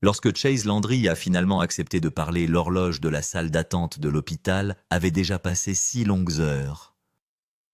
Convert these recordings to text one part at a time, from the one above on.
Lorsque Chase Landry a finalement accepté de parler, l'horloge de la salle d'attente de l'hôpital avait déjà passé 6 longues heures.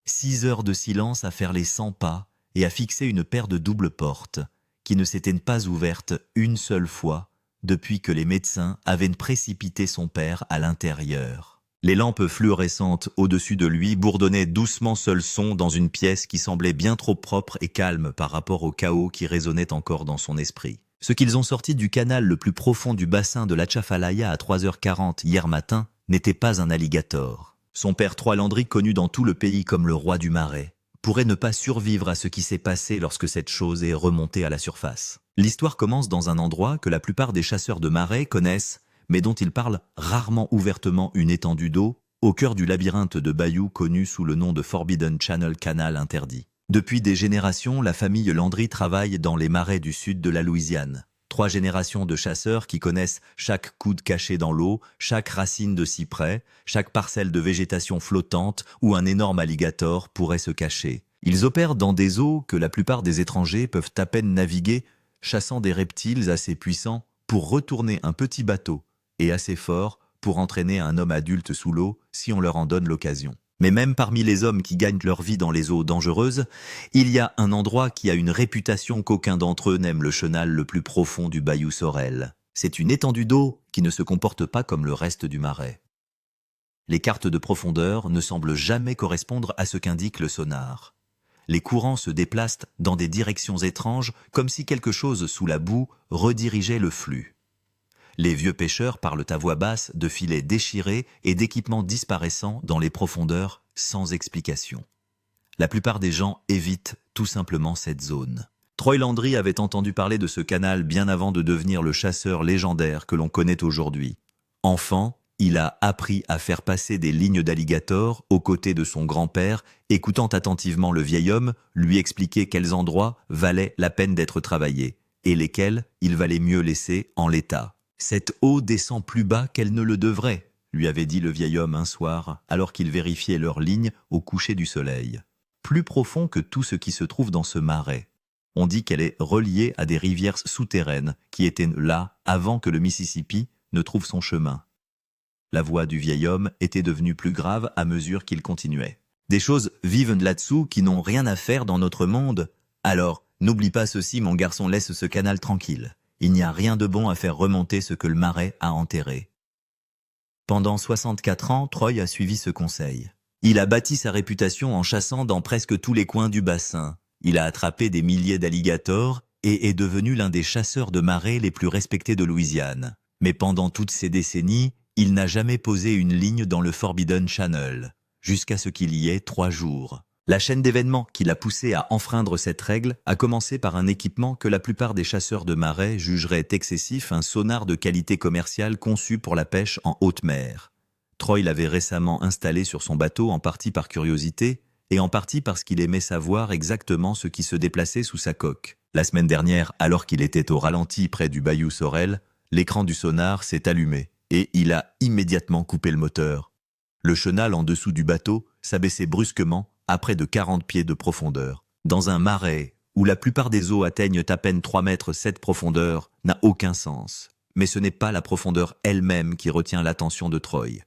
6 heures de silence à faire les 100 pas et à fixer une paire de doubles portes, qui ne s'étaient pas ouvertes une seule fois depuis que les médecins avaient précipité son père à l'intérieur. Les lampes fluorescentes au-dessus de lui bourdonnaient doucement seul son dans une pièce qui semblait bien trop propre et calme par rapport au chaos qui résonnait encore dans son esprit. Ce qu'ils ont sorti du canal le plus profond du bassin de l'Atchafalaya à 3h40 hier matin n'était pas un alligator. Son père Troy Landry, connu dans tout le pays comme le roi du marais, pourrait ne pas survivre à ce qui s'est passé lorsque cette chose est remontée à la surface. L'histoire commence dans un endroit que la plupart des chasseurs de marais connaissent, mais dont ils parlent rarement ouvertement, une étendue d'eau, au cœur du labyrinthe de bayous connu sous le nom de Forbidden Channel, canal interdit. Depuis des générations, la famille Landry travaille dans les marais du sud de la Louisiane. 3 générations de chasseurs qui connaissent chaque coude caché dans l'eau, chaque racine de cyprès, chaque parcelle de végétation flottante où un énorme alligator pourrait se cacher. Ils opèrent dans des eaux que la plupart des étrangers peuvent à peine naviguer, chassant des reptiles assez puissants pour retourner un petit bateau et assez fort pour entraîner un homme adulte sous l'eau si on leur en donne l'occasion. Mais même parmi les hommes qui gagnent leur vie dans les eaux dangereuses, il y a un endroit qui a une réputation qu'aucun d'entre eux n'aime, le chenal le plus profond du bayou Sorel. C'est une étendue d'eau qui ne se comporte pas comme le reste du marais. Les cartes de profondeur ne semblent jamais correspondre à ce qu'indique le sonar. Les courants se déplacent dans des directions étranges, comme si quelque chose sous la boue redirigeait le flux. Les vieux pêcheurs parlent à voix basse de filets déchirés et d'équipements disparaissant dans les profondeurs sans explication. La plupart des gens évitent tout simplement cette zone. Troy Landry avait entendu parler de ce canal bien avant de devenir le chasseur légendaire que l'on connaît aujourd'hui. Enfant, il a appris à faire passer des lignes d'alligators aux côtés de son grand-père, écoutant attentivement le vieil homme lui expliquer quels endroits valaient la peine d'être travaillés et lesquels il valait mieux laisser en l'état. « Cette eau descend plus bas qu'elle ne le devrait », lui avait dit le vieil homme un soir, alors qu'il vérifiait leurs lignes au coucher du soleil. « Plus profond que tout ce qui se trouve dans ce marais. On dit qu'elle est reliée à des rivières souterraines qui étaient là avant que le Mississippi ne trouve son chemin. » La voix du vieil homme était devenue plus grave à mesure qu'il continuait. « Des choses vivent là-dessous qui n'ont rien à faire dans notre monde. Alors, n'oublie pas ceci, mon garçon, laisse ce canal tranquille. Il n'y a rien de bon à faire remonter ce que le marais a enterré. » Pendant 64 ans, Troy a suivi ce conseil. Il a bâti sa réputation en chassant dans presque tous les coins du bassin. Il a attrapé des milliers d'alligators et est devenu l'un des chasseurs de marais les plus respectés de Louisiane. Mais pendant toutes ces décennies, il n'a jamais posé une ligne dans le Forbidden Channel, jusqu'à ce qu'il y ait 3 jours. La chaîne d'événements qui l'a poussé à enfreindre cette règle a commencé par un équipement que la plupart des chasseurs de marais jugeraient excessif, un sonar de qualité commerciale conçu pour la pêche en haute mer. Troy l'avait récemment installé sur son bateau, en partie par curiosité et en partie parce qu'il aimait savoir exactement ce qui se déplaçait sous sa coque. La semaine dernière, alors qu'il était au ralenti près du bayou Sorel, l'écran du sonar s'est allumé et il a immédiatement coupé le moteur. Le chenal en dessous du bateau s'abaissait brusquement à près de 40 pieds de profondeur. Dans un marais où la plupart des eaux atteignent à peine 3 mètres, cette profondeur n'a aucun sens. Mais ce n'est pas la profondeur elle-même qui retient l'attention de Troy.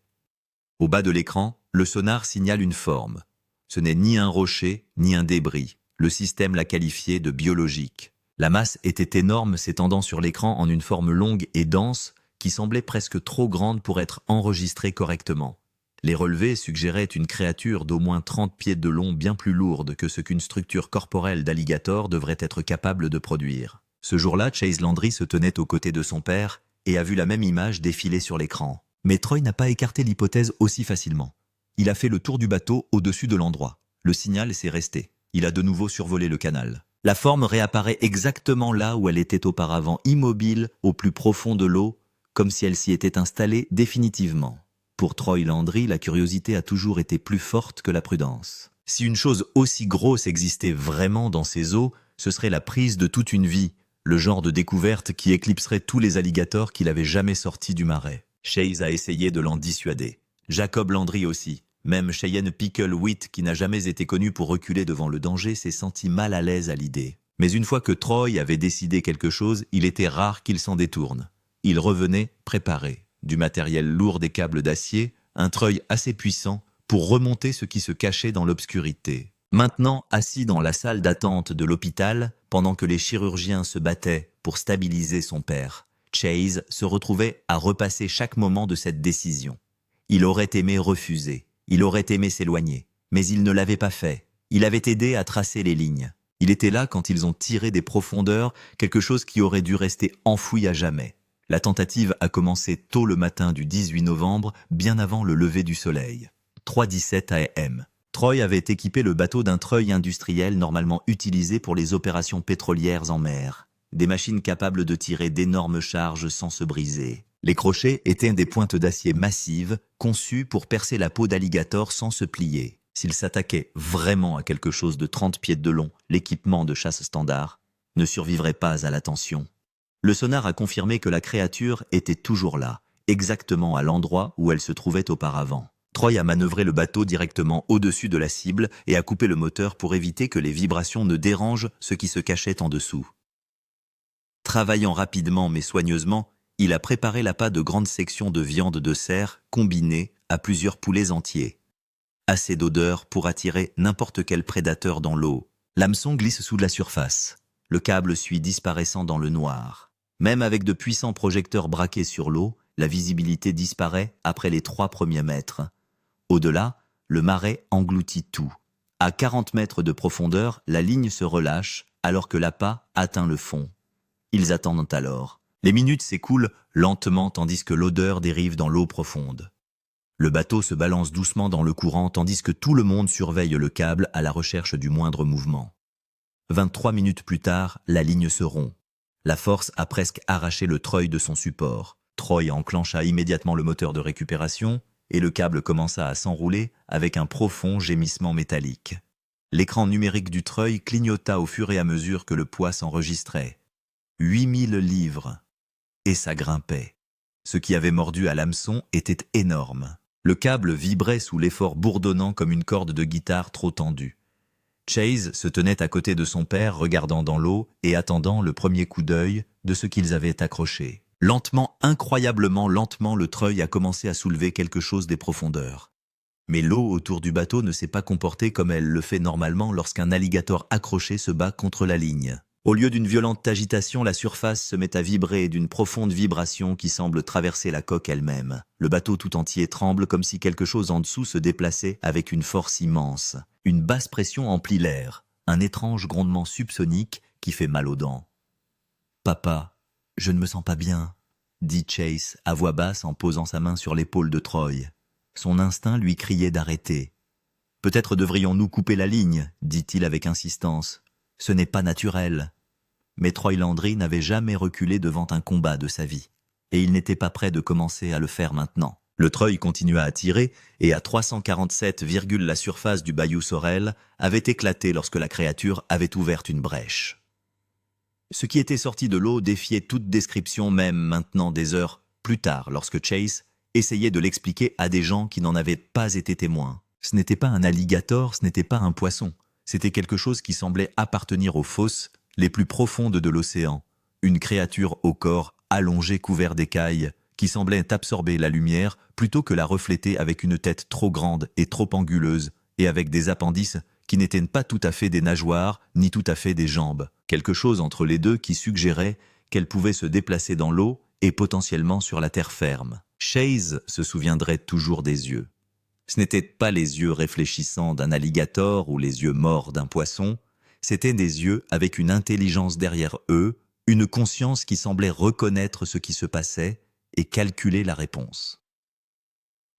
Au bas de l'écran, le sonar signale une forme. Ce n'est ni un rocher, ni un débris. Le système l'a qualifié de biologique. La masse était énorme, s'étendant sur l'écran en une forme longue et dense qui semblait presque trop grande pour être enregistrée correctement. Les relevés suggéraient une créature d'au moins 30 pieds de long, bien plus lourde que ce qu'une structure corporelle d'alligator devrait être capable de produire. Ce jour-là, Chase Landry se tenait aux côtés de son père et a vu la même image défiler sur l'écran. Mais Troy n'a pas écarté l'hypothèse aussi facilement. Il a fait le tour du bateau au-dessus de l'endroit. Le signal s'est resté. Il a de nouveau survolé le canal. La forme réapparaît exactement là où elle était auparavant, immobile au plus profond de l'eau, comme si elle s'y était installée définitivement. Pour Troy Landry, la curiosité a toujours été plus forte que la prudence. Si une chose aussi grosse existait vraiment dans ces eaux, ce serait la prise de toute une vie, le genre de découverte qui éclipserait tous les alligators qu'il avait jamais sortis du marais. Chase a essayé de l'en dissuader. Jacob Landry aussi. Même Cheyenne Pickle Witt, qui n'a jamais été connu pour reculer devant le danger, s'est senti mal à l'aise à l'idée. Mais une fois que Troy avait décidé quelque chose, il était rare qu'il s'en détourne. Il revenait préparé. Du matériel lourd, des câbles d'acier, un treuil assez puissant pour remonter ce qui se cachait dans l'obscurité. Maintenant, assis dans la salle d'attente de l'hôpital, pendant que les chirurgiens se battaient pour stabiliser son père, Chase se retrouvait à repasser chaque moment de cette décision. Il aurait aimé refuser, il aurait aimé s'éloigner, mais il ne l'avait pas fait. Il avait aidé à tracer les lignes. Il était là quand ils ont tiré des profondeurs quelque chose qui aurait dû rester enfoui à jamais. La tentative a commencé tôt le matin du 18 novembre, bien avant le lever du soleil. 3:17 AM. Troy avait équipé le bateau d'un treuil industriel normalement utilisé pour les opérations pétrolières en mer. Des machines capables de tirer d'énormes charges sans se briser. Les crochets étaient des pointes d'acier massives, conçues pour percer la peau d'alligator sans se plier. S'il s'attaquait vraiment à quelque chose de 30 pieds de long, l'équipement de chasse standard ne survivrait pas à la tension. Le sonar a confirmé que la créature était toujours là, exactement à l'endroit où elle se trouvait auparavant. Troy a manœuvré le bateau directement au-dessus de la cible et a coupé le moteur pour éviter que les vibrations ne dérangent ce qui se cachait en dessous. Travaillant rapidement mais soigneusement, il a préparé l'appât de grandes sections de viande de cerf combinées à plusieurs poulets entiers. Assez d'odeur pour attirer n'importe quel prédateur dans l'eau. L'hameçon glisse sous la surface. Le câble suit disparaissant dans le noir. Même avec de puissants projecteurs braqués sur l'eau, la visibilité disparaît après les 3 premiers mètres. Au-delà, le marais engloutit tout. À 40 mètres de profondeur, la ligne se relâche alors que l'appât atteint le fond. Ils attendent alors. Les minutes s'écoulent lentement tandis que l'odeur dérive dans l'eau profonde. Le bateau se balance doucement dans le courant tandis que tout le monde surveille le câble à la recherche du moindre mouvement. 23 minutes plus tard, la ligne se rompt. La force a presque arraché le treuil de son support. Troy enclencha immédiatement le moteur de récupération et le câble commença à s'enrouler avec un profond gémissement métallique. L'écran numérique du treuil clignota au fur et à mesure que le poids s'enregistrait. 8000 livres. Et ça grimpait. Ce qui avait mordu à l'hameçon était énorme. Le câble vibrait sous l'effort bourdonnant comme une corde de guitare trop tendue. Chase se tenait à côté de son père, regardant dans l'eau et attendant le premier coup d'œil de ce qu'ils avaient accroché. Lentement, incroyablement lentement, le treuil a commencé à soulever quelque chose des profondeurs. Mais l'eau autour du bateau ne s'est pas comportée comme elle le fait normalement lorsqu'un alligator accroché se bat contre la ligne. Au lieu d'une violente agitation, la surface se met à vibrer d'une profonde vibration qui semble traverser la coque elle-même. Le bateau tout entier tremble comme si quelque chose en dessous se déplaçait avec une force immense. Une basse pression emplit l'air, un étrange grondement subsonique qui fait mal aux dents. « Papa, je ne me sens pas bien », dit Chase à voix basse en posant sa main sur l'épaule de Troy. Son instinct lui criait d'arrêter. « Peut-être devrions-nous couper la ligne », dit-il avec insistance. « Ce n'est pas naturel. » Mais Troy Landry n'avait jamais reculé devant un combat de sa vie, et il n'était pas prêt de commencer à le faire maintenant. Le treuil continua à tirer, et à 347, la surface du bayou Sorel avait éclaté lorsque la créature avait ouvert une brèche. Ce qui était sorti de l'eau défiait toute description, même maintenant des heures plus tard, lorsque Chase essayait de l'expliquer à des gens qui n'en avaient pas été témoins. Ce n'était pas un alligator, ce n'était pas un poisson. C'était quelque chose qui semblait appartenir aux fosses les plus profondes de l'océan. Une créature au corps allongé couvert d'écailles, qui semblait absorber la lumière plutôt que la refléter avec une tête trop grande et trop anguleuse, et avec des appendices qui n'étaient pas tout à fait des nageoires, ni tout à fait des jambes. Quelque chose entre les deux qui suggérait qu'elle pouvait se déplacer dans l'eau et potentiellement sur la terre ferme. Chase se souviendrait toujours des yeux. Ce n'étaient pas les yeux réfléchissants d'un alligator ou les yeux morts d'un poisson, c'étaient des yeux avec une intelligence derrière eux, une conscience qui semblait reconnaître ce qui se passait et calculer la réponse.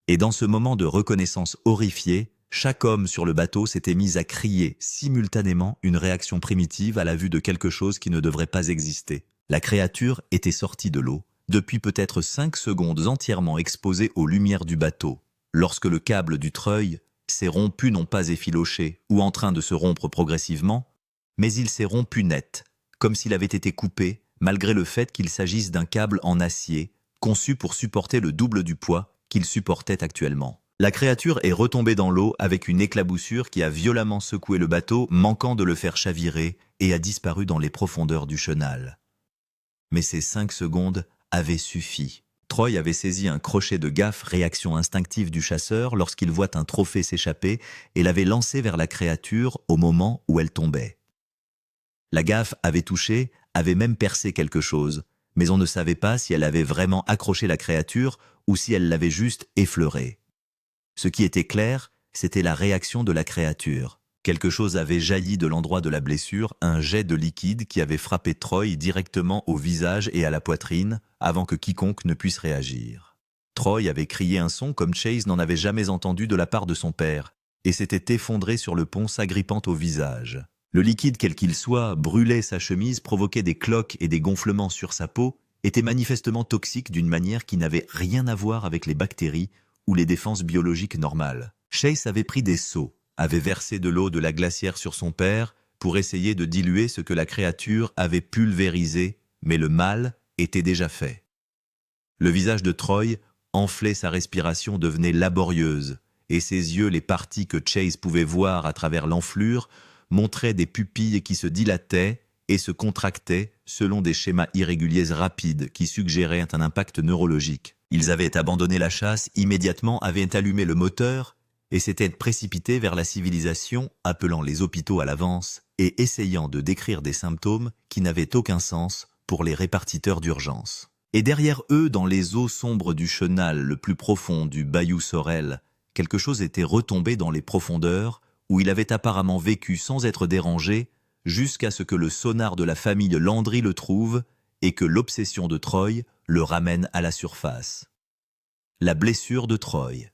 Et dans ce moment de reconnaissance horrifiée, chaque homme sur le bateau s'était mis à crier simultanément une réaction primitive à la vue de quelque chose qui ne devrait pas exister. La créature était sortie de l'eau, depuis peut-être 5 secondes entièrement exposée aux lumières du bateau, lorsque le câble du treuil s'est rompu, non pas effiloché ou en train de se rompre progressivement, mais il s'est rompu net, comme s'il avait été coupé, malgré le fait qu'il s'agisse d'un câble en acier, conçu pour supporter le double du poids qu'il supportait actuellement. La créature est retombée dans l'eau avec une éclaboussure qui a violemment secoué le bateau, manquant de le faire chavirer, et a disparu dans les profondeurs du chenal. Mais ces 5 secondes avaient suffi. Troy avait saisi un crochet de gaffe, réaction instinctive du chasseur lorsqu'il voit un trophée s'échapper, et l'avait lancé vers la créature au moment où elle tombait. La gaffe avait touché, avait même percé quelque chose, mais on ne savait pas si elle avait vraiment accroché la créature ou si elle l'avait juste effleurée. Ce qui était clair, c'était la réaction de la créature. Quelque chose avait jailli de l'endroit de la blessure, un jet de liquide qui avait frappé Troy directement au visage et à la poitrine, avant que quiconque ne puisse réagir. Troy avait crié un son comme Chase n'en avait jamais entendu de la part de son père, et s'était effondré sur le pont s'agrippant au visage. Le liquide, quel qu'il soit, brûlait sa chemise, provoquait des cloques et des gonflements sur sa peau, était manifestement toxique d'une manière qui n'avait rien à voir avec les bactéries ou les défenses biologiques normales. Chase avait pris des seaux, avait versé de l'eau de la glacière sur son père pour essayer de diluer ce que la créature avait pulvérisé, mais le mal était déjà fait. Le visage de Troy, enflé, sa respiration devenait laborieuse, et ses yeux, les parties que Chase pouvait voir à travers l'enflure, montraient des pupilles qui se dilataient et se contractaient selon des schémas irréguliers rapides qui suggéraient un impact neurologique. Ils avaient abandonné la chasse, immédiatement avaient allumé le moteur et s'étaient précipités vers la civilisation, appelant les hôpitaux à l'avance et essayant de décrire des symptômes qui n'avaient aucun sens pour les répartiteurs d'urgence. Et derrière eux, dans les eaux sombres du chenal le plus profond du bayou Sorel, quelque chose était retombé dans les profondeurs où il avait apparemment vécu sans être dérangé jusqu'à ce que le sonar de la famille Landry le trouve et que l'obsession de Troy le ramène à la surface. La blessure de Troy.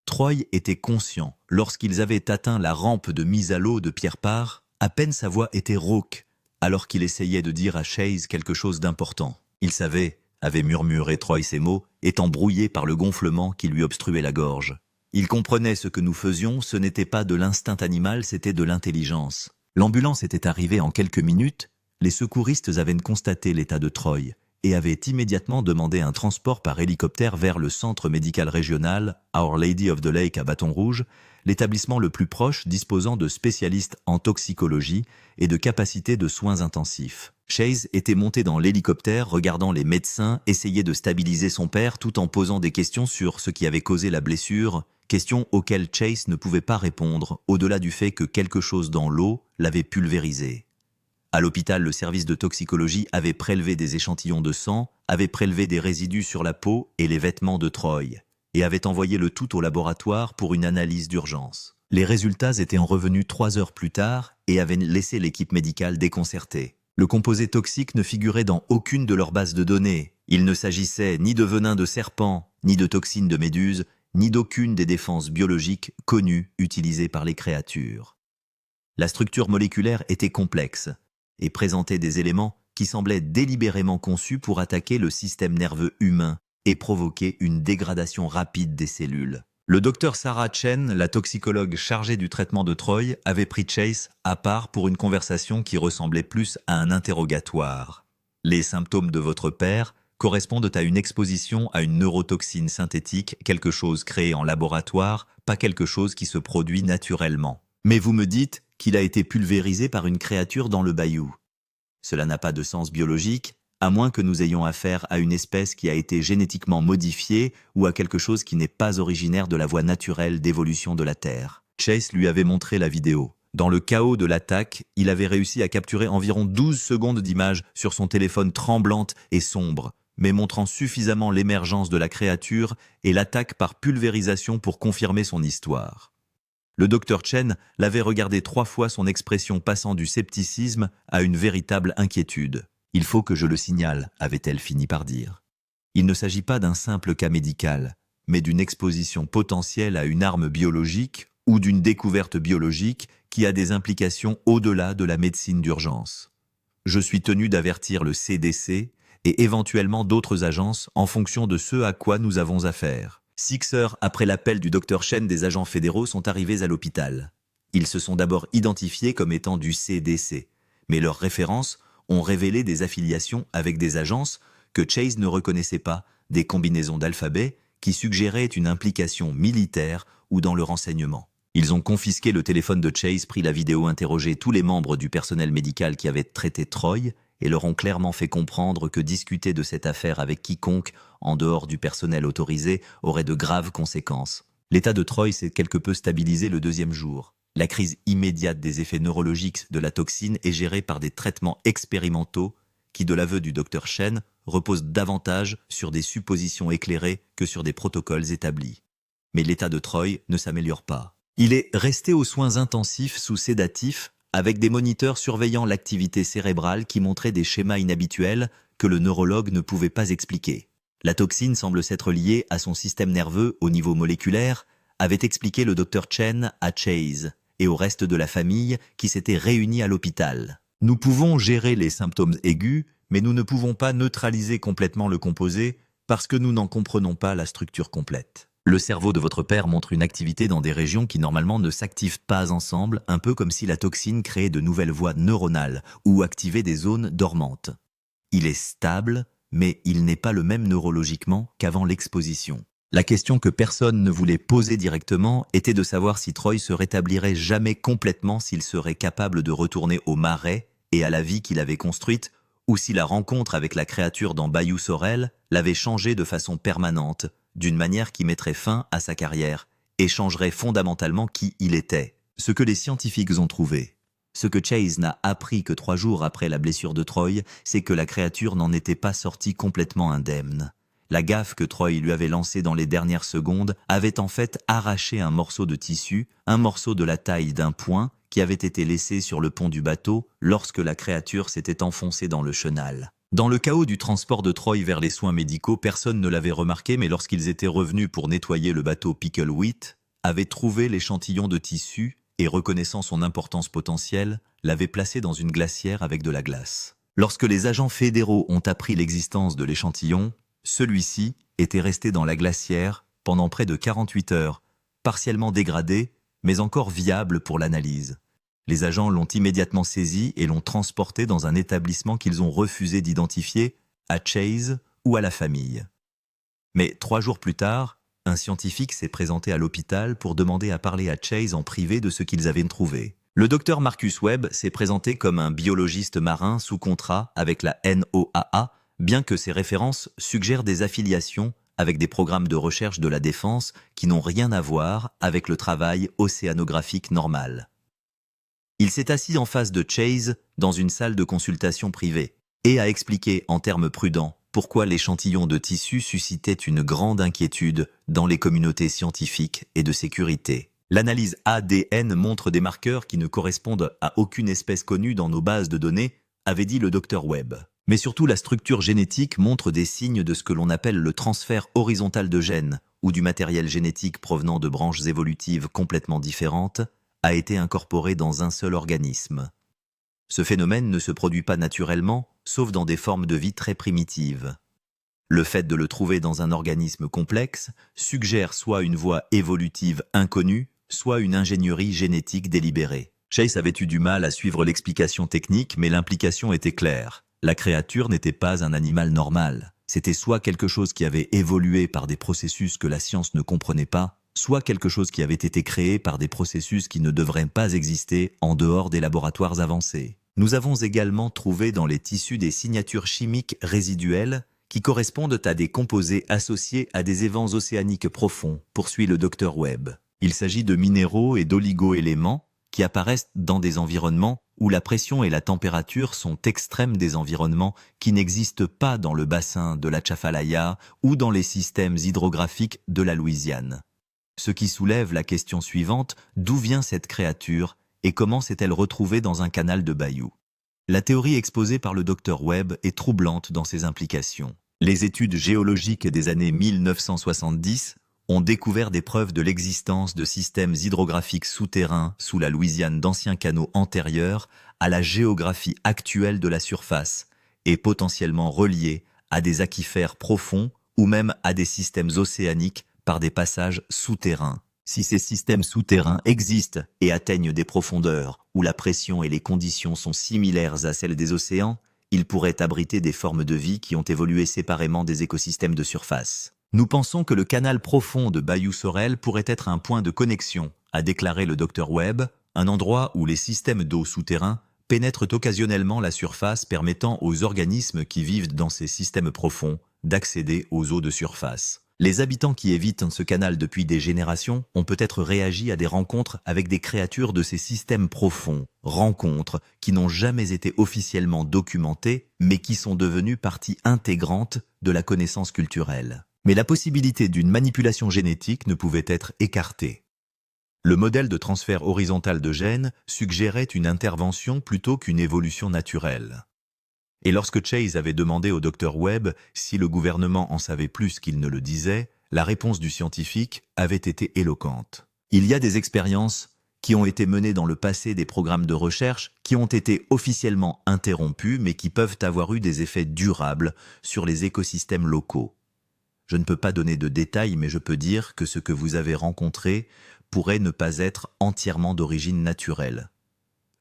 Troy était conscient, lorsqu'ils avaient atteint la rampe de mise à l'eau de Pierre Part, à peine sa voix était rauque, alors qu'il essayait de dire à Chase quelque chose d'important. Il savait, avait murmuré Troy ces mots, étant brouillé par le gonflement qui lui obstruait la gorge. Il comprenait ce que nous faisions, ce n'était pas de l'instinct animal, c'était de l'intelligence. L'ambulance était arrivée en quelques minutes, les secouristes avaient constaté l'état de Troy et avaient immédiatement demandé un transport par hélicoptère vers le centre médical régional Our Lady of the Lake à Bâton Rouge, l'établissement le plus proche disposant de spécialistes en toxicologie et de capacités de soins intensifs. Chase était monté dans l'hélicoptère, regardant les médecins essayer de stabiliser son père tout en posant des questions sur ce qui avait causé la blessure, questions auxquelles Chase ne pouvait pas répondre, au-delà du fait que quelque chose dans l'eau l'avait pulvérisé. À l'hôpital, le service de toxicologie avait prélevé des échantillons de sang, avait prélevé des résidus sur la peau et les vêtements de Troy, et avait envoyé le tout au laboratoire pour une analyse d'urgence. Les résultats étaient revenus 3 heures plus tard et avaient laissé l'équipe médicale déconcertée. Le composé toxique ne figurait dans aucune de leurs bases de données. Il ne s'agissait ni de venin de serpent, ni de toxines de méduse, ni d'aucune des défenses biologiques connues utilisées par les créatures. La structure moléculaire était complexe et présentait des éléments qui semblaient délibérément conçus pour attaquer le système nerveux humain et provoquer une dégradation rapide des cellules. Le docteur Sarah Chen, la toxicologue chargée du traitement de Troy, avait pris Chase à part pour une conversation qui ressemblait plus à un interrogatoire. Les symptômes de votre père correspondent à une exposition à une neurotoxine synthétique, quelque chose créé en laboratoire, pas quelque chose qui se produit naturellement. Mais vous me dites qu'il a été pulvérisé par une créature dans le bayou. Cela n'a pas de sens biologique, à moins que nous ayons affaire à une espèce qui a été génétiquement modifiée ou à quelque chose qui n'est pas originaire de la voie naturelle d'évolution de la Terre. Chase lui avait montré la vidéo. Dans le chaos de l'attaque, il avait réussi à capturer environ 12 secondes d'image sur son téléphone tremblante et sombre, mais montrant suffisamment l'émergence de la créature et l'attaque par pulvérisation pour confirmer son histoire. Le docteur Chen l'avait regardé 3 fois, son expression passant du scepticisme à une véritable inquiétude. « Il faut que je le signale », avait-elle fini par dire. Il ne s'agit pas d'un simple cas médical, mais d'une exposition potentielle à une arme biologique ou d'une découverte biologique qui a des implications au-delà de la médecine d'urgence. Je suis tenu d'avertir le CDC et éventuellement d'autres agences en fonction de ce à quoi nous avons affaire. 6 heures après l'appel du docteur Chen, des agents fédéraux sont arrivés à l'hôpital. Ils se sont d'abord identifiés comme étant du CDC, mais leurs références ont révélé des affiliations avec des agences que Chase ne reconnaissait pas, des combinaisons d'alphabets qui suggéraient une implication militaire ou dans le renseignement. Ils ont confisqué le téléphone de Chase, pris la vidéo, interrogé tous les membres du personnel médical qui avaient traité Troy et leur ont clairement fait comprendre que discuter de cette affaire avec quiconque, en dehors du personnel autorisé, aurait de graves conséquences. L'état de Troy s'est quelque peu stabilisé le deuxième jour. La crise immédiate des effets neurologiques de la toxine est gérée par des traitements expérimentaux qui, de l'aveu du Dr Chen, reposent davantage sur des suppositions éclairées que sur des protocoles établis. Mais l'état de Troy ne s'améliore pas. Il est resté aux soins intensifs sous sédatifs, avec des moniteurs surveillant l'activité cérébrale qui montraient des schémas inhabituels que le neurologue ne pouvait pas expliquer. La toxine semble s'être liée à son système nerveux au niveau moléculaire, avait expliqué le Dr Chen à Chase et au reste de la famille qui s'était réunie à l'hôpital. Nous pouvons gérer les symptômes aigus, mais nous ne pouvons pas neutraliser complètement le composé parce que nous n'en comprenons pas la structure complète. Le cerveau de votre père montre une activité dans des régions qui normalement ne s'activent pas ensemble, un peu comme si la toxine créait de nouvelles voies neuronales ou activait des zones dormantes. Il est stable, mais il n'est pas le même neurologiquement qu'avant l'exposition. La question que personne ne voulait poser directement était de savoir si Troy se rétablirait jamais complètement, s'il serait capable de retourner au marais et à la vie qu'il avait construite, ou si la rencontre avec la créature dans Bayou Sorel l'avait changé de façon permanente, d'une manière qui mettrait fin à sa carrière et changerait fondamentalement qui il était. Ce que les scientifiques ont trouvé. Ce que Chase n'a appris que 3 jours après la blessure de Troy, c'est que la créature n'en était pas sortie complètement indemne. La gaffe que Troy lui avait lancée dans les dernières secondes avait en fait arraché un morceau de tissu, un morceau de la taille d'un poing, qui avait été laissé sur le pont du bateau lorsque la créature s'était enfoncée dans le chenal. Dans le chaos du transport de Troy vers les soins médicaux, personne ne l'avait remarqué, mais lorsqu'ils étaient revenus pour nettoyer le bateau Picklewheat, avaient trouvé l'échantillon de tissu et, reconnaissant son importance potentielle, l'avaient placé dans une glacière avec de la glace. Lorsque les agents fédéraux ont appris l'existence de l'échantillon, celui-ci était resté dans la glacière pendant près de 48 heures, partiellement dégradé, mais encore viable pour l'analyse. Les agents l'ont immédiatement saisi et l'ont transporté dans un établissement qu'ils ont refusé d'identifier à Chase ou à la famille. Mais 3 jours plus tard, un scientifique s'est présenté à l'hôpital pour demander à parler à Chase en privé de ce qu'ils avaient trouvé. Le docteur Marcus Webb s'est présenté comme un biologiste marin sous contrat avec la NOAA, bien que ses références suggèrent des affiliations avec des programmes de recherche de la défense qui n'ont rien à voir avec le travail océanographique normal. Il s'est assis en face de Chase dans une salle de consultation privée et a expliqué en termes prudents pourquoi l'échantillon de tissu suscitait une grande inquiétude dans les communautés scientifiques et de sécurité. L'analyse ADN montre des marqueurs qui ne correspondent à aucune espèce connue dans nos bases de données, avait dit le Dr Webb. Mais surtout, la structure génétique montre des signes de ce que l'on appelle le transfert horizontal de gènes ou du matériel génétique provenant de branches évolutives complètement différentes, a été incorporé dans un seul organisme. Ce phénomène ne se produit pas naturellement, sauf dans des formes de vie très primitives. Le fait de le trouver dans un organisme complexe suggère soit une voie évolutive inconnue, soit une ingénierie génétique délibérée. Chase avait eu du mal à suivre l'explication technique, mais l'implication était claire. La créature n'était pas un animal normal. C'était soit quelque chose qui avait évolué par des processus que la science ne comprenait pas, soit quelque chose qui avait été créé par des processus qui ne devraient pas exister en dehors des laboratoires avancés. Nous avons également trouvé dans les tissus des signatures chimiques résiduelles qui correspondent à des composés associés à des évents océaniques profonds, poursuit le Dr Webb. Il s'agit de minéraux et d'oligo-éléments qui apparaissent dans des environnements où la pression et la température sont extrêmes, des environnements qui n'existent pas dans le bassin de la Chafalaya ou dans les systèmes hydrographiques de la Louisiane. Ce qui soulève la question suivante, d'où vient cette créature et comment s'est-elle retrouvée dans un canal de bayou? La théorie exposée par le Dr Webb est troublante dans ses implications. Les études géologiques des années 1970 ont découvert des preuves de l'existence de systèmes hydrographiques souterrains sous la Louisiane d'anciens canaux antérieurs à la géographie actuelle de la surface et potentiellement reliés à des aquifères profonds ou même à des systèmes océaniques par des passages souterrains. Si ces systèmes souterrains existent et atteignent des profondeurs où la pression et les conditions sont similaires à celles des océans, ils pourraient abriter des formes de vie qui ont évolué séparément des écosystèmes de surface. Nous pensons que le canal profond de Bayou Sorel pourrait être un point de connexion, a déclaré le Dr Webb, un endroit où les systèmes d'eau souterrains pénètrent occasionnellement la surface permettant aux organismes qui vivent dans ces systèmes profonds d'accéder aux eaux de surface. Les habitants qui évitent ce canal depuis des générations ont peut-être réagi à des rencontres avec des créatures de ces systèmes profonds, rencontres qui n'ont jamais été officiellement documentées, mais qui sont devenues partie intégrante de la connaissance culturelle. Mais la possibilité d'une manipulation génétique ne pouvait être écartée. Le modèle de transfert horizontal de gènes suggérait une intervention plutôt qu'une évolution naturelle. Et lorsque Chase avait demandé au Dr Webb si le gouvernement en savait plus qu'il ne le disait, la réponse du scientifique avait été éloquente. Il y a des expériences qui ont été menées dans le passé, des programmes de recherche qui ont été officiellement interrompus mais qui peuvent avoir eu des effets durables sur les écosystèmes locaux. Je ne peux pas donner de détails, mais je peux dire que ce que vous avez rencontré pourrait ne pas être entièrement d'origine naturelle.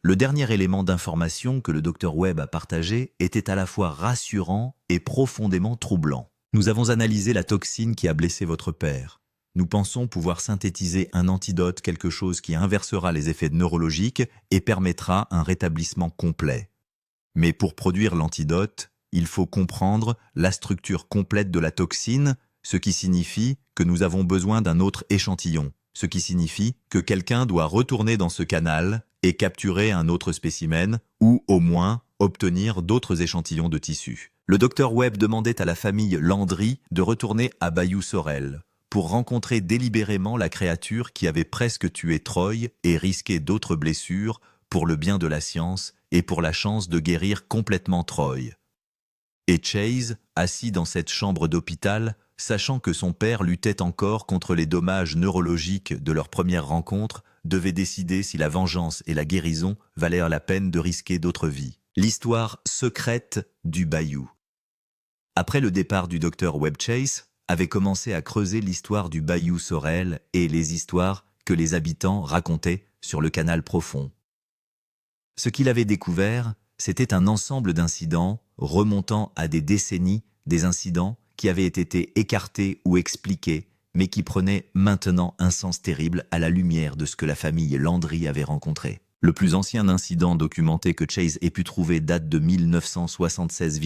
Le dernier élément d'information que le Dr Webb a partagé était à la fois rassurant et profondément troublant. Nous avons analysé la toxine qui a blessé votre père. Nous pensons pouvoir synthétiser un antidote, quelque chose qui inversera les effets neurologiques et permettra un rétablissement complet. Mais pour produire l'antidote, il faut comprendre la structure complète de la toxine, ce qui signifie que nous avons besoin d'un autre échantillon, ce qui signifie que quelqu'un doit retourner dans ce canal et capturer un autre spécimen, ou au moins obtenir d'autres échantillons de tissu. Le Dr Webb demandait à la famille Landry de retourner à Bayou Sorel pour rencontrer délibérément la créature qui avait presque tué Troy et risqué d'autres blessures pour le bien de la science et pour la chance de guérir complètement Troy. Et Chase, assis dans cette chambre d'hôpital, sachant que son père luttait encore contre les dommages neurologiques de leur première rencontre, devait décider si la vengeance et la guérison valaient la peine de risquer d'autres vies. L'histoire secrète du Bayou. Après le départ du Dr Webb, Chase avait commencé à creuser l'histoire du Bayou Sorel et les histoires que les habitants racontaient sur le canal profond. Ce qu'il avait découvert, c'était un ensemble d'incidents remontant à des décennies, des incidents qui avaient été écartés ou expliqués, mais qui prenaient maintenant un sens terrible à la lumière de ce que la famille Landry avait rencontré. Le plus ancien incident documenté que Chase ait pu trouver date de 1976,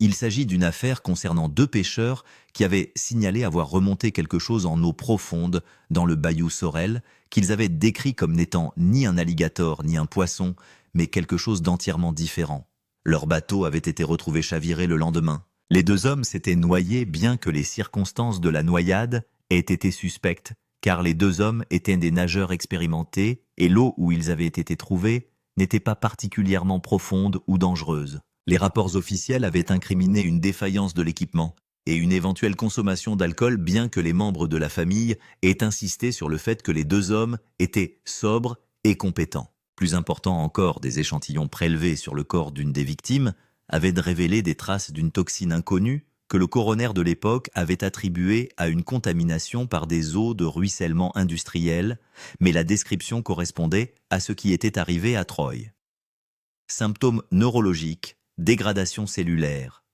il s'agit d'une affaire concernant 2 pêcheurs qui avaient signalé avoir remonté quelque chose en eau profonde dans le Bayou Sorel, qu'ils avaient décrit comme n'étant ni un alligator ni un poisson, mais quelque chose d'entièrement différent. Leur bateau avait été retrouvé chaviré le lendemain. Les 2 hommes s'étaient noyés bien que les circonstances de la noyade aient été suspectes, car les 2 hommes étaient des nageurs expérimentés et l'eau où ils avaient été trouvés n'était pas particulièrement profonde ou dangereuse. Les rapports officiels avaient incriminé une défaillance de l'équipement et une éventuelle consommation d'alcool, bien que les membres de la famille aient insisté sur le fait que les 2 hommes étaient sobres et compétents. Plus important encore, des échantillons prélevés sur le corps d'une des victimes avaient révélé des traces d'une toxine inconnue que le coroner de l'époque avait attribuée à une contamination par des eaux de ruissellement industriel, mais la description correspondait à ce qui était arrivé à Troy. Symptômes neurologiques, dégradation cellulaire,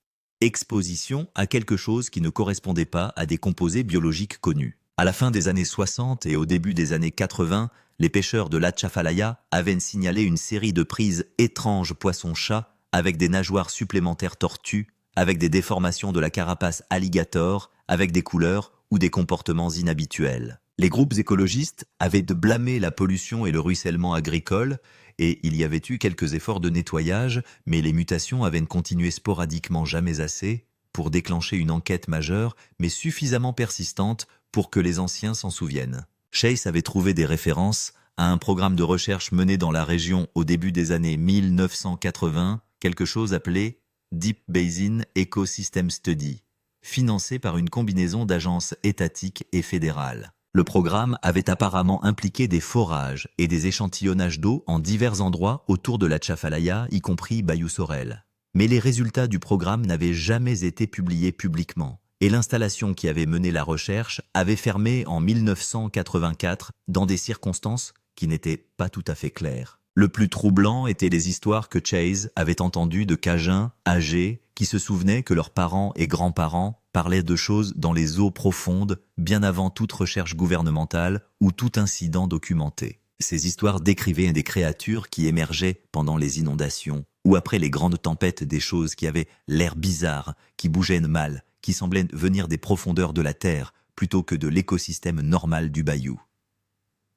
exposition à quelque chose qui ne correspondait pas à des composés biologiques connus. À la fin des années 60 et au début des années 80, les pêcheurs de l'Atchafalaya avaient signalé une série de prises étranges poisson-chat avec des nageoires supplémentaires tortues, avec des déformations de la carapace alligator, avec des couleurs ou des comportements inhabituels. Les groupes écologistes avaient blâmé la pollution et le ruissellement agricole, et il y avait eu quelques efforts de nettoyage, mais les mutations avaient continué sporadiquement, jamais assez, pour déclencher une enquête majeure, mais suffisamment persistante pour que les anciens s'en souviennent. Chase avait trouvé des références à un programme de recherche mené dans la région au début des années 1980, quelque chose appelé Deep Basin Ecosystem Study, financé par une combinaison d'agences étatiques et fédérales. Le programme avait apparemment impliqué des forages et des échantillonnages d'eau en divers endroits autour de l'Atchafalaya, y compris Bayou Sorel. Mais les résultats du programme n'avaient jamais été publiés publiquement, et l'installation qui avait mené la recherche avait fermé en 1984 dans des circonstances qui n'étaient pas tout à fait claires. Le plus troublant étaient les histoires que Chase avait entendues de Cajuns âgés qui se souvenaient que leurs parents et grands-parents parlaient de choses dans les eaux profondes bien avant toute recherche gouvernementale ou tout incident documenté. Ces histoires décrivaient des créatures qui émergeaient pendant les inondations ou après les grandes tempêtes, des choses qui avaient l'air bizarre, qui bougeaient mal, qui semblaient venir des profondeurs de la terre plutôt que de l'écosystème normal du bayou.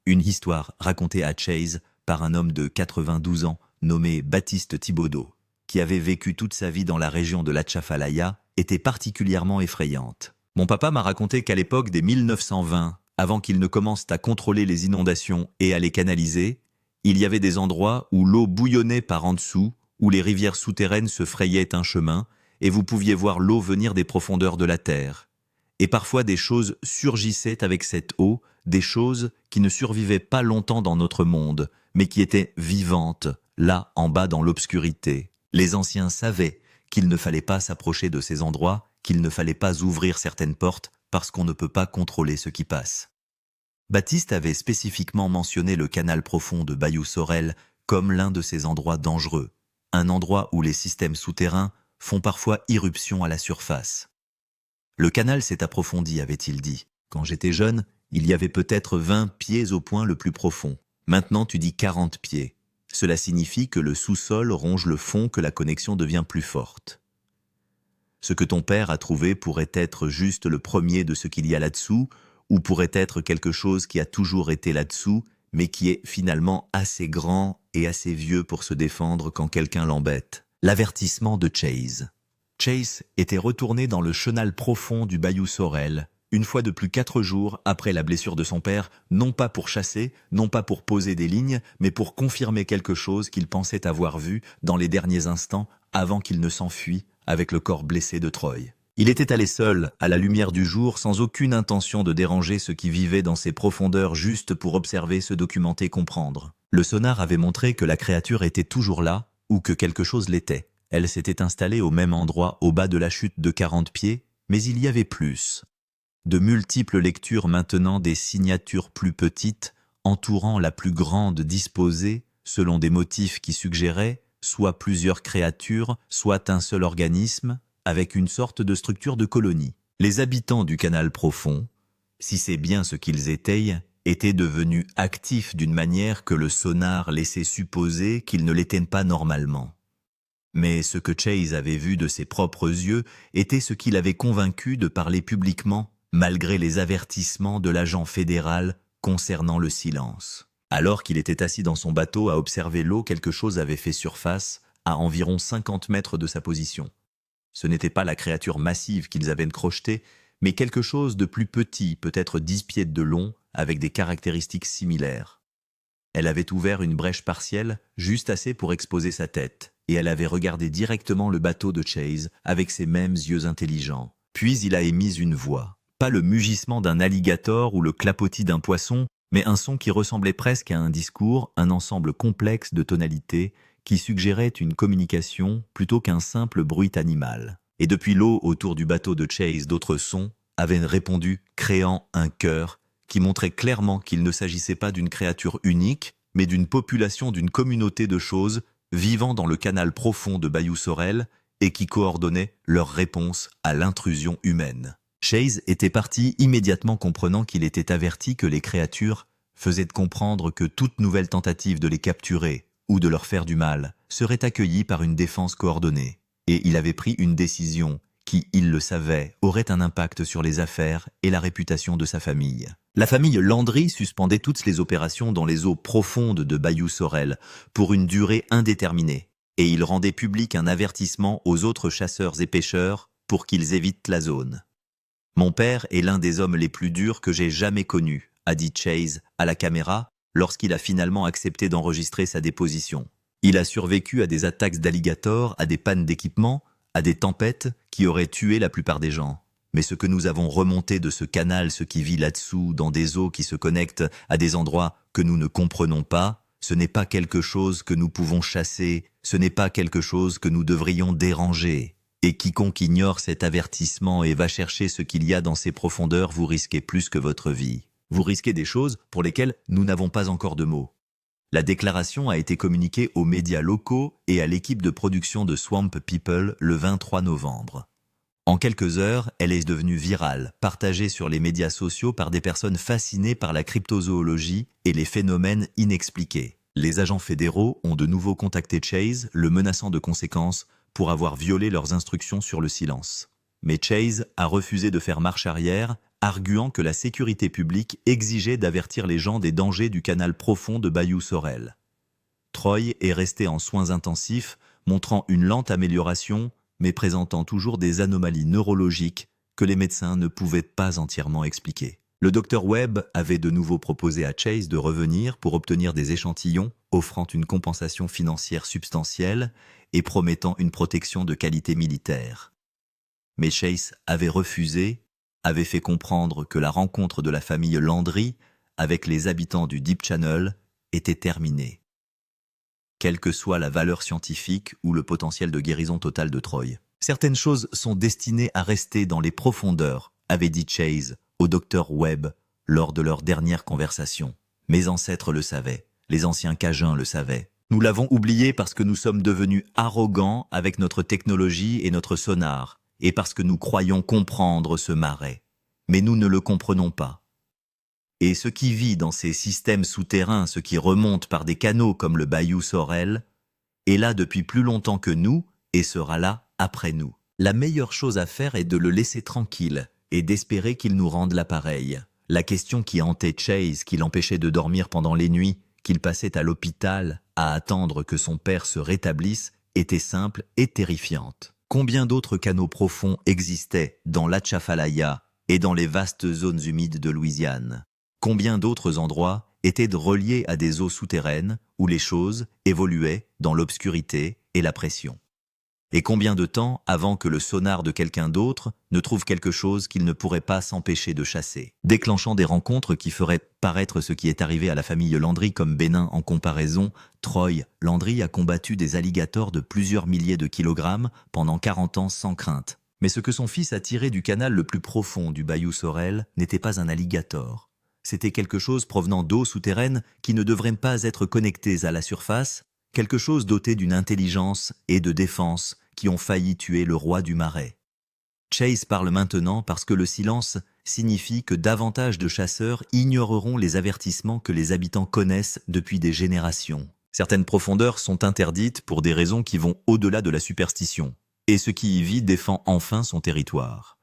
Une histoire racontée à Chase par un homme de 92 ans nommé Baptiste Thibodeau, qui avait vécu toute sa vie dans la région de l'Atchafalaya, était particulièrement effrayante. Mon papa m'a raconté qu'à l'époque des 1920, avant qu'ils ne commencent à contrôler les inondations et à les canaliser, il y avait des endroits où l'eau bouillonnait par en dessous, où les rivières souterraines se frayaient un chemin, et vous pouviez voir l'eau venir des profondeurs de la terre. Et parfois des choses surgissaient avec cette eau, des choses qui ne survivaient pas longtemps dans notre monde, mais qui étaient vivantes, là en bas dans l'obscurité. Les anciens savaient qu'il ne fallait pas s'approcher de ces endroits, qu'il ne fallait pas ouvrir certaines portes, parce qu'on ne peut pas contrôler ce qui passe. Baptiste avait spécifiquement mentionné le canal profond de Bayou Sorel comme l'un de ces endroits dangereux, un endroit où les systèmes souterrains font parfois irruption à la surface. Le canal s'est approfondi, avait-il dit. Quand j'étais jeune, il y avait peut-être 20 pieds au point le plus profond. Maintenant, tu dis 40 pieds. Cela signifie que le sous-sol ronge le fond, que la connexion devient plus forte. Ce que ton père a trouvé pourrait être juste le premier de ce qu'il y a là-dessous, ou pourrait être quelque chose qui a toujours été là-dessous, mais qui est finalement assez grand et assez vieux pour se défendre quand quelqu'un l'embête. L'avertissement de Chase. Chase était retourné dans le chenal profond du Bayou Sorel, une fois de plus 4 jours après la blessure de son père, non pas pour chasser, non pas pour poser des lignes, mais pour confirmer quelque chose qu'il pensait avoir vu dans les derniers instants avant qu'il ne s'enfuit avec le corps blessé de Troy. Il était allé seul, à la lumière du jour, sans aucune intention de déranger ceux qui vivaient dans ces profondeurs, juste pour observer, se documenter, comprendre. Le sonar avait montré que la créature était toujours là, ou que quelque chose l'était. Elle s'était installée au même endroit au bas de la chute de 40 pieds, mais il y avait plus. De multiples lectures maintenant, des signatures plus petites, entourant la plus grande disposée, selon des motifs qui suggéraient soit plusieurs créatures, soit un seul organisme, avec une sorte de structure de colonie. Les habitants du canal profond, si c'est bien ce qu'ils étaient devenus actifs d'une manière que le sonar laissait supposer qu'ils ne l'étaient pas normalement. Mais ce que Chase avait vu de ses propres yeux était ce qui l'avait convaincu de parler publiquement, malgré les avertissements de l'agent fédéral concernant le silence. Alors qu'il était assis dans son bateau à observer l'eau, quelque chose avait fait surface à environ 50 mètres de sa position. Ce n'était pas la créature massive qu'ils avaient crochetée, mais quelque chose de plus petit, peut-être 10 pieds de long, avec des caractéristiques similaires. Elle avait ouvert une brèche partielle, juste assez pour exposer sa tête, et elle avait regardé directement le bateau de Chase avec ses mêmes yeux intelligents. Puis il a émis une voix. Pas le mugissement d'un alligator ou le clapotis d'un poisson, mais un son qui ressemblait presque à un discours, un ensemble complexe de tonalités qui suggérait une communication plutôt qu'un simple bruit animal. Et depuis l'eau autour du bateau de Chase, d'autres sons avaient répondu, créant un chœur qui montrait clairement qu'il ne s'agissait pas d'une créature unique, mais d'une population, d'une communauté de choses vivant dans le canal profond de Bayou Sorel et qui coordonnaient leur réponse à l'intrusion humaine. Chase était parti immédiatement, comprenant qu'il était averti que les créatures faisaient comprendre que toute nouvelle tentative de les capturer ou de leur faire du mal serait accueillie par une défense coordonnée. Et il avait pris une décision qui, il le savait, aurait un impact sur les affaires et la réputation de sa famille. La famille Landry suspendait toutes les opérations dans les eaux profondes de Bayou Sorel pour une durée indéterminée, et il rendait public un avertissement aux autres chasseurs et pêcheurs pour qu'ils évitent la zone. « Mon père est l'un des hommes les plus durs que j'ai jamais connus », a dit Chase à la caméra lorsqu'il a finalement accepté d'enregistrer sa déposition. Il a survécu à des attaques d'alligators, à des pannes d'équipement, à des tempêtes qui auraient tué la plupart des gens. Mais ce que nous avons remonté de ce canal, ce qui vit là-dessous, dans des eaux qui se connectent à des endroits que nous ne comprenons pas, ce n'est pas quelque chose que nous pouvons chasser, ce n'est pas quelque chose que nous devrions déranger. Et quiconque ignore cet avertissement et va chercher ce qu'il y a dans ces profondeurs, vous risquez plus que votre vie. Vous risquez des choses pour lesquelles nous n'avons pas encore de mots. La déclaration a été communiquée aux médias locaux et à l'équipe de production de Swamp People le 23 novembre. En quelques heures, elle est devenue virale, partagée sur les médias sociaux par des personnes fascinées par la cryptozoologie et les phénomènes inexpliqués. Les agents fédéraux ont de nouveau contacté Chase, le menaçant de conséquences pour avoir violé leurs instructions sur le silence. Mais Chase a refusé de faire marche arrière, arguant que la sécurité publique exigeait d'avertir les gens des dangers du canal profond de Bayou Sorel. Troy est resté en soins intensifs, montrant une lente amélioration, mais présentant toujours des anomalies neurologiques que les médecins ne pouvaient pas entièrement expliquer. Le docteur Webb avait de nouveau proposé à Chase de revenir pour obtenir des échantillons, offrant une compensation financière substantielle et promettant une protection de qualité militaire. Mais Chase avait refusé, avait fait comprendre que la rencontre de la famille Landry avec les habitants du Deep Channel était terminée, quelle que soit la valeur scientifique ou le potentiel de guérison totale de Troy. Certaines choses sont destinées à rester dans les profondeurs, avait dit Chase au docteur Webb lors de leur dernière conversation. Mes ancêtres le savaient, les anciens Cajuns le savaient. Nous l'avons oublié parce que nous sommes devenus arrogants avec notre technologie et notre sonar, et parce que nous croyons comprendre ce marais. Mais nous ne le comprenons pas. Et ce qui vit dans ces systèmes souterrains, ce qui remonte par des canaux comme le Bayou Sorel, est là depuis plus longtemps que nous et sera là après nous. La meilleure chose à faire est de le laisser tranquille et d'espérer qu'il nous rende l'appareil. La question qui hantait Chase, qui l'empêchait de dormir pendant les nuits, qu'il passait à l'hôpital à attendre que son père se rétablisse, était simple et terrifiante. Combien d'autres canaux profonds existaient dans l'Atchafalaya et dans les vastes zones humides de Louisiane? Combien d'autres endroits étaient reliés à des eaux souterraines où les choses évoluaient dans l'obscurité et la pression? Et combien de temps avant que le sonar de quelqu'un d'autre ne trouve quelque chose qu'il ne pourrait pas s'empêcher de chasser, déclenchant des rencontres qui feraient paraître ce qui est arrivé à la famille Landry comme bénin en comparaison? Troy Landry a combattu des alligators de plusieurs milliers de kilogrammes pendant 40 ans sans crainte. Mais ce que son fils a tiré du canal le plus profond du Bayou Sorel n'était pas un alligator. C'était quelque chose provenant d'eau souterraine qui ne devrait pas être connectées à la surface, quelque chose doté d'une intelligence et de défense qui ont failli tuer le roi du marais. Chase parle maintenant parce que le silence signifie que davantage de chasseurs ignoreront les avertissements que les habitants connaissent depuis des générations. Certaines profondeurs sont interdites pour des raisons qui vont au-delà de la superstition, et ce qui y vit défend enfin son territoire.